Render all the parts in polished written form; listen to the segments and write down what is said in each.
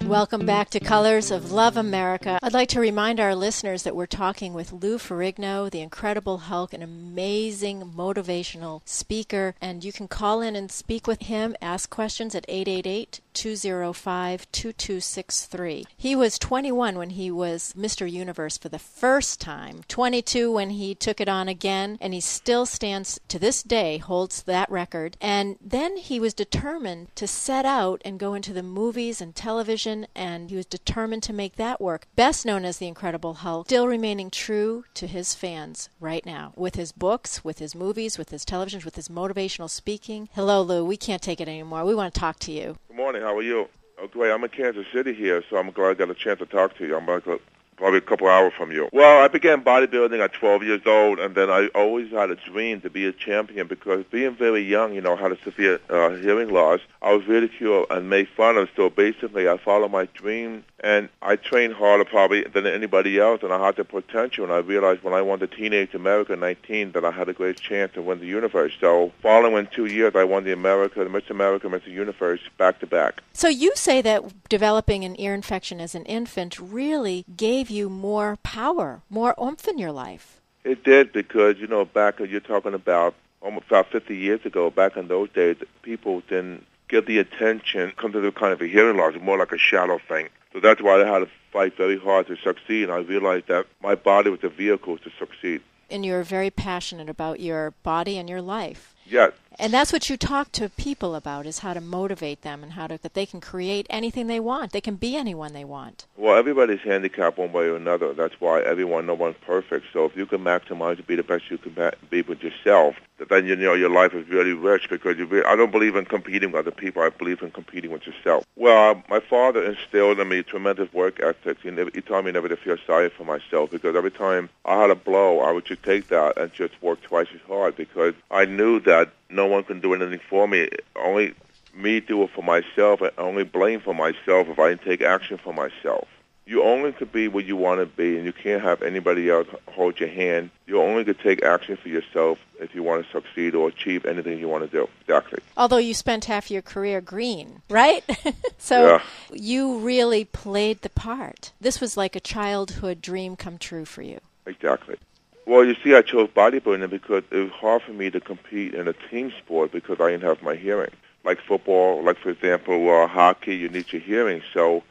Welcome back to Colors of Love America. I'd like to remind our listeners that we're talking with Lou Farrigno, the Incredible Hulk, an amazing motivational speaker. And you can call in and speak with him, ask questions at 888-205-2263. He was 21 when he was Mr. Universe for the first time, 22 when he took it on again, and he still stands to this day, holds that record. And then he was determined to set out and go into the movies and television, and he was determined to make that work. Best known as the Incredible Hulk, still remaining true to his fans right now, with his books, with his movies, with his televisions, with his motivational speaking. Hello, Lou. We can't take it anymore. We want to talk to you. Good morning. How are you? Oh, great. I'm in Kansas City here, so I'm glad I got a chance to talk to you. I'm probably a couple hours from you. Well, I began bodybuilding at 12 years old, and then I always had a dream to be a champion because being very young, had a severe hearing loss. I was ridiculed and made fun of, so basically I followed my dream, and I trained harder probably than anybody else, and I had the potential, and I realized when I won the Teenage America 19 that I had a great chance to win the universe. So following 2 years, I won the Miss America, Mr. Universe back-to-back. So you say that developing an ear infection as an infant really gave you more power, more oomph in your life. It did because, back you're talking about almost about 50 years ago, back in those days, people didn't get the attention, come to the kind of a hearing loss, more like a shadow thing. So that's why I had to fight very hard to succeed, and I realized that my body was a vehicle to succeed. And you're very passionate about your body and your life. Yes. And that's what you talk to people about, is how to motivate them and that they can create anything they want. They can be anyone they want. Well, everybody's handicapped one way or another. That's why no one's perfect. So if you can maximize to be the best you can be with yourself, then your life is really rich because I don't believe in competing with other people. I believe in competing with yourself. Well, my father instilled in me tremendous work ethics. He taught me never to feel sorry for myself because every time I had a blow, I would just take that and just work twice as hard because I knew that no one can do anything for me. Only me do it for myself, and only blame for myself if I didn't take action for myself. You only could be what you want to be, and you can't have anybody else hold your hand. You only could take action for yourself if you want to succeed or achieve anything you want to do. Exactly. Although you spent half your career green, right? So yeah. You really played the part. This was like a childhood dream come true for you. Exactly. Well, you see, I chose bodybuilding because it was hard for me to compete in a team sport because I didn't have my hearing. Like football, like, for example, hockey, you need your hearing. So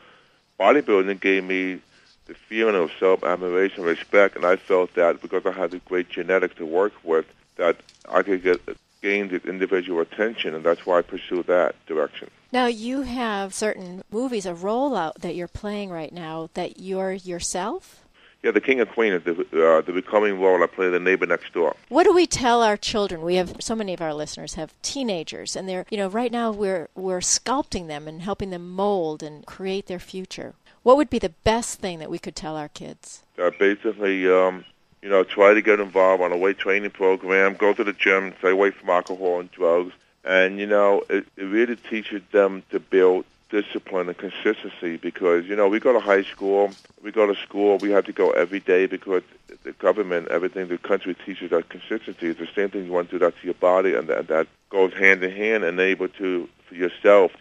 bodybuilding gave me the feeling of self-admiration, respect, and I felt that because I had the great genetics to work with, that I could gain the individual attention, and that's why I pursued that direction. Now, you have certain movies, a rollout that you're playing right now that you're yourself? Yeah, the King and Queen is the becoming role. I play the neighbor next door. What do we tell our children? We have so many of our listeners have teenagers, and they're right now we're sculpting them and helping them mold and create their future. What would be the best thing that we could tell our kids? Basically, try to get involved on a weight training program. Go to the gym. Stay away from alcohol and drugs. And it really teaches them to build discipline and consistency because, we go to high school, we go to school, we have to go every day because the government, everything, the country teaches us consistency. It's the same thing you want to do that to your body, and that goes hand in hand and able to, for yourself,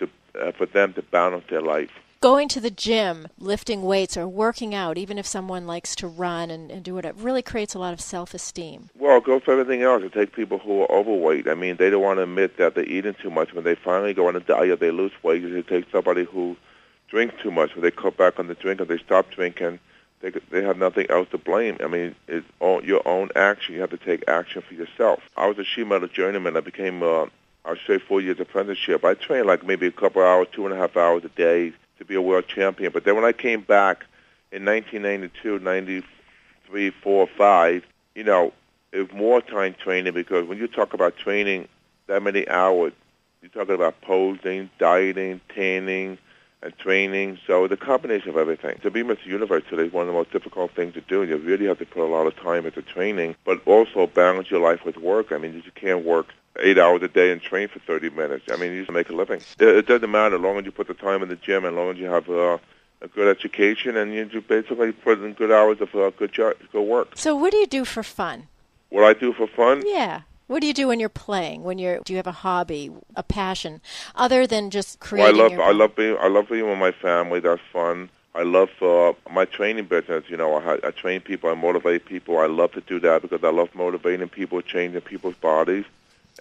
for them to balance their life. Going to the gym, lifting weights, or working out, even if someone likes to run and do it really creates a lot of self-esteem. Well, go for everything else. It takes people who are overweight. I mean, they don't want to admit that they're eating too much. When they finally go on a diet, they lose weight. It takes somebody who drinks too much. When they cut back on the drink or they stop drinking, they have nothing else to blame. I mean, it's your own action. You have to take action for yourself. I was a sheet metal journeyman. I became, I would say, 4 years apprenticeship. I trained like maybe a couple hours, 2.5 hours a day, to be a world champion. But then when I came back in 1992, 93, 4, 5, it was more time training because when you talk about training that many hours, you're talking about posing, dieting, tanning, and training. So the combination of everything. To be Mr. Universe today is one of the most difficult things to do. You really have to put a lot of time into training, but also balance your life with work. I mean, you can't work 8 hours a day and train for 30 minutes. I mean, you just make a living. It doesn't matter as long as you put the time in the gym and as long as you have a good education and you basically put in good hours of good work. So what do you do for fun? What I do for fun? Yeah. What do you do when you're playing? Do you have a hobby, a passion, other than just Well, creating your band? I love being with my family. That's fun. I love my training business. You know, I train people. I motivate people. I love to do that because I love motivating people, changing people's bodies,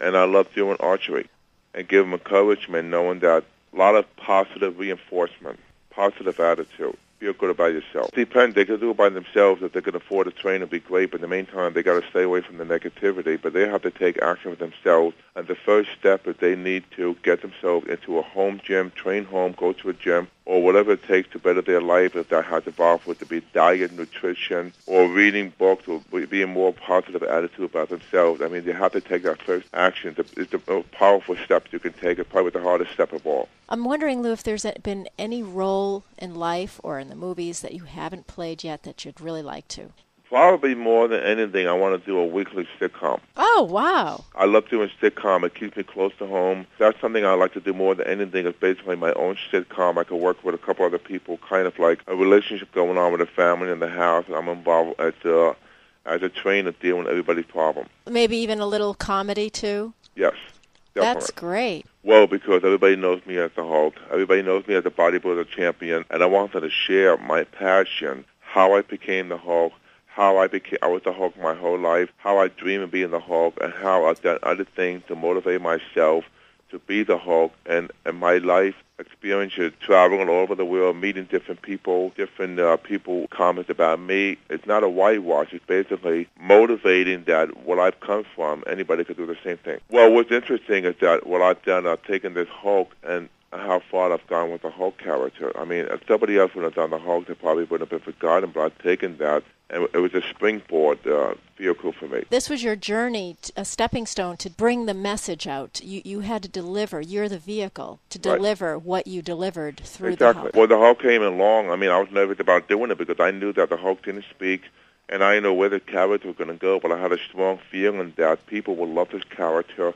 and I love doing archery and give them encouragement, knowing that a lot of positive reinforcement, positive attitude. Feel good about yourself. Depends. They can do it by themselves. If they can afford a train, it'd be great. But in the meantime, they got to stay away from the negativity. But they have to take action for themselves. And the first step is they need to get themselves into a home gym, train home, go to a gym, or whatever it takes to better their life. If that has involved with to be diet, nutrition, or reading books, or being more positive attitude about themselves. I mean, they have to take that first action. It's the most powerful steps you can take. It's probably the hardest step of all. I'm wondering, Lou, if there's been any role in life or in the movies that you haven't played yet that you'd really like to. Probably more than anything, I want to do a weekly sitcom. Oh, wow. I love doing sitcom. It keeps me close to home. That's something I like to do more than anything. It's basically my own sitcom. I can work with a couple other people, kind of like a relationship going on with a family in the house. I'm involved as a trainer dealing with everybody's problem. Maybe even a little comedy, too? Yes, definitely. That's great. Well, because everybody knows me as the Hulk. Everybody knows me as the bodybuilder champion, and I wanted to share my passion, how I became the Hulk, I was the Hulk my whole life, how I dream of being the Hulk, and how I've done other things to motivate myself to be the Hulk, and my life experiences traveling all over the world, meeting different people comment about me. It's not a whitewash. It's basically motivating that what I've come from, anybody could do the same thing. Well, what's interesting is that what I've done, I've taken this Hulk and how far I've gone with the Hulk character. I mean, if somebody else would have done the Hulk, they probably wouldn't have been forgotten, but I've taken that, and it was a springboard vehicle for me. This was your journey, a stepping stone to bring the message out. You had to deliver. You're the vehicle to deliver what you delivered through the Hulk. Well, the Hulk came along. I mean, I was nervous about doing it because I knew that the Hulk didn't speak, and I didn't know where the character was going to go, but I had a strong feeling that people would love this character,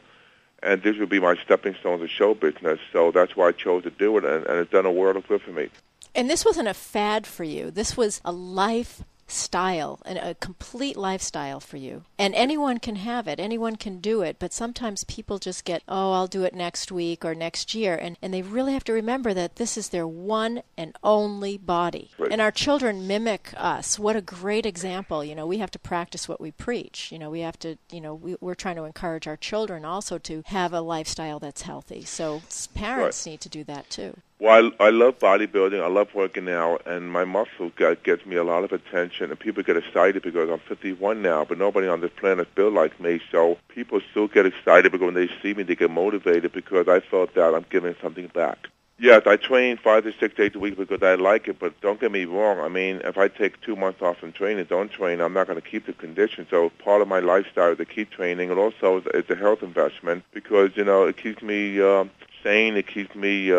and this would be my stepping stone to show business. So that's why I chose to do it, and it's done a world of good for me. And this wasn't a fad for you. This was a lifestyle, and a complete lifestyle for you. And anyone can have it. Anyone can do it. But sometimes people just get, I'll do it next week or next year. And they really have to remember that this is their one and only body. Right. And our children mimic us. What a great example. You know, we have to practice what we preach. You know, we have to, we're trying to encourage our children also to have a lifestyle that's healthy. So parents need to do that too. Well, I love bodybuilding. I love working out, and my muscle gets me a lot of attention, and people get excited because I'm 51 now, but nobody on this planet is built like me, so people still get excited because when they see me, they get motivated because I felt that I'm giving something back. Yes, I train 5 to 6 days a week because I like it, but don't get me wrong. I mean, if I take 2 months off from training, don't train, I'm not going to keep the condition. So part of my lifestyle is to keep training, and also it's a health investment because, it keeps me sane. It keeps me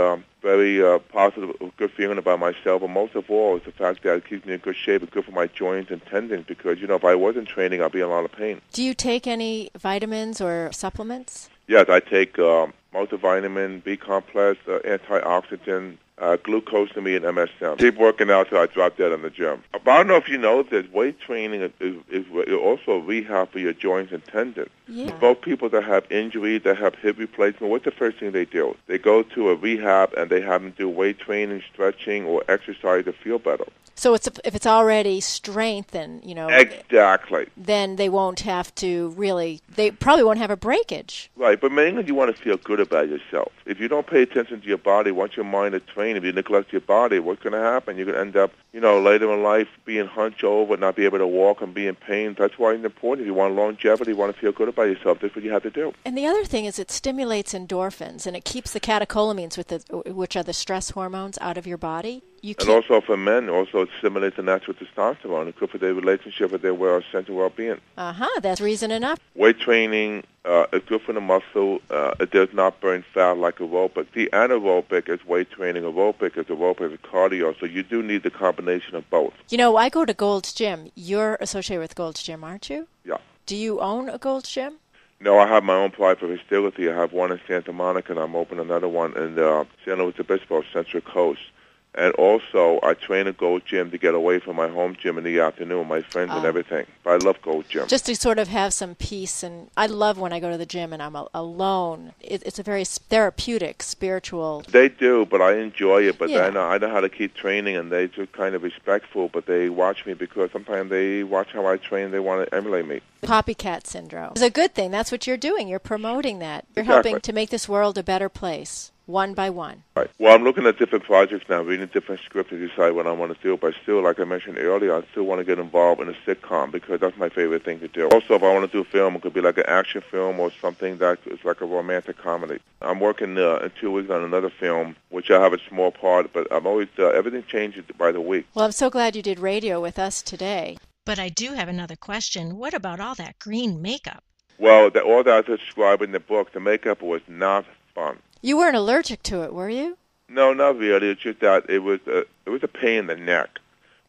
very positive, good feeling about myself. And most of all, is the fact that it keeps me in good shape. It's good for my joints and tendons because, if I wasn't training, I'd be in a lot of pain. Do you take any vitamins or supplements? Yes, I take multivitamin, B-complex, antioxidant, glucosamine, and MSM. Keep working out till I drop dead in the gym. But I don't know if you know this, weight training is also a rehab for your joints and tendons. Yeah. Both people that have injuries, that have hip replacement, what's the first thing they do? They go to a rehab and they have them do weight training, stretching, or exercise to feel better. So if it's already strengthened, Exactly. Then they won't have to they probably won't have a breakage. Right, but mainly you want to feel good about yourself. If you don't pay attention to your body, once your mind is trained, if you neglect your body, what's going to happen? You're going to end up, later in life being hunched over, not be able to walk and be in pain. That's why it's important. If you want longevity, you want to feel good about yourself, that's what you have to do. And the other thing is it stimulates endorphins, and it keeps the catecholamines, which are the stress hormones, out of your body. And also for men, it stimulates the natural testosterone. It's good for their relationship with their sense of well-being. That's reason enough. Weight training is good for the muscle. It does not burn fat like aerobic. The anaerobic is weight training. Aerobic is cardio. So you do need the combination of both. I go to Gold's Gym. You're associated with Gold's Gym, aren't you? Yeah. Do you own a Gold's Gym? No, I have my own private facility. I have one in Santa Monica, and I'm opening another one in San Luis Obispo, Central Coast. And also, I train a Gold Gym to get away from my home gym in the afternoon, my friends and everything. But I love Gold Gym. Just to sort of have some peace. And I love when I go to the gym and I'm alone. It's a very therapeutic, spiritual... They do, but I enjoy it. But I know how to keep training, and they're just kind of respectful, but they watch me because sometimes they watch how I train. They want to emulate me. Copycat syndrome. It's a good thing. That's what you're doing. You're promoting that. You're Exactly. helping to make this world a better place, one by one. Right. Well, I'm looking at different projects now, reading different scripts to decide what I want to do. But still, like I mentioned earlier, I still want to get involved in a sitcom because that's my favorite thing to do. Also, if I want to do a film, it could be like an action film or something that is like a romantic comedy. I'm working in 2 weeks on another film, which I have a small part, but I'm always everything changes by the week. Well, I'm so glad you did radio with us today. But I do have another question. What about all that green makeup? Well, all that I described in the book, the makeup was not fun. You weren't allergic to it, were you? No, not really. It's just that it was a pain in the neck.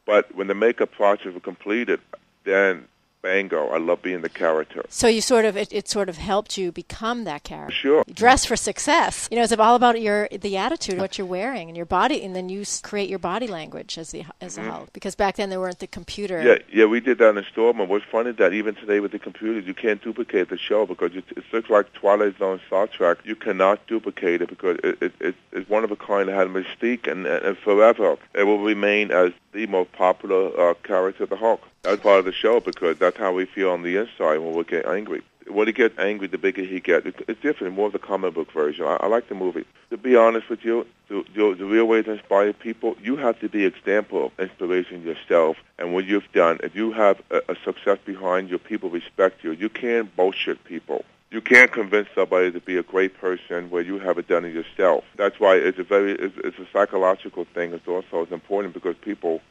But when the makeup process was completed, then bango, I love being the character. So you sort of it sort of helped you become that character. Sure. Dress for success. You know, it's all about the attitude, what you're wearing, and your body, and then you create your body language as a Hulk. Because back then there weren't the computer. Yeah, we did that in the store. But what's funny that even today with the computers, you can't duplicate the show because it looks like Twilight Zone, Star Trek. You cannot duplicate it because it's one of a kind. It had a mystique, and forever it will remain as the most popular character, the Hulk. That's part of the show because that's how we feel on the inside when we get angry. When he gets angry, the bigger he gets. It's different, more of the comic book version. I like the movie. To be honest with you, the real way to inspire people, you have to be an example of inspiration yourself. And what you've done, if you have a success behind you, people respect you. You can't bullshit people. You can't convince somebody to be a great person where you haven't done it yourself. That's why it's a psychological thing. It's important because people...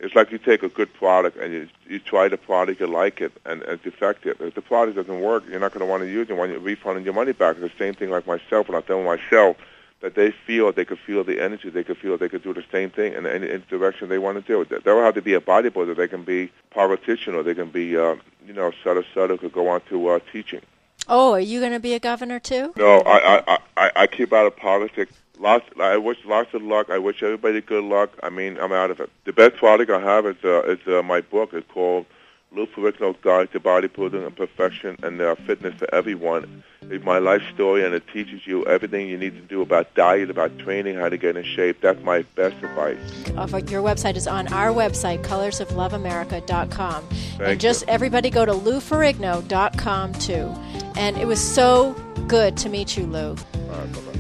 It's like you take a good product and you try the product, you like it, and it's effective. If the product doesn't work, you're not going to want to use it. You want to refund your money back. It's the same thing like myself. When I've done myself, that they could feel the energy. They could feel they could do the same thing in any direction they want to do. They don't have to be a bodybuilder. They can be a politician, or they can be, Sutter could go on to teaching. Oh, are you going to be a governor too? No, I keep out of politics. I wish lots of luck. I wish everybody good luck. I mean, I'm out of it. The best product I have is my book. It's called Lou Farrigno's Guide to Bodybuilding and Perfection and Fitness for Everyone. It's my life story, and it teaches you everything you need to do about diet, about training, how to get in shape. That's my best advice. Your website is on our website, colorsofloveamerica.com. And Thank you. Everybody go to loufarrigno.com too. And it was so good to meet you, Lou. All right, bye-bye.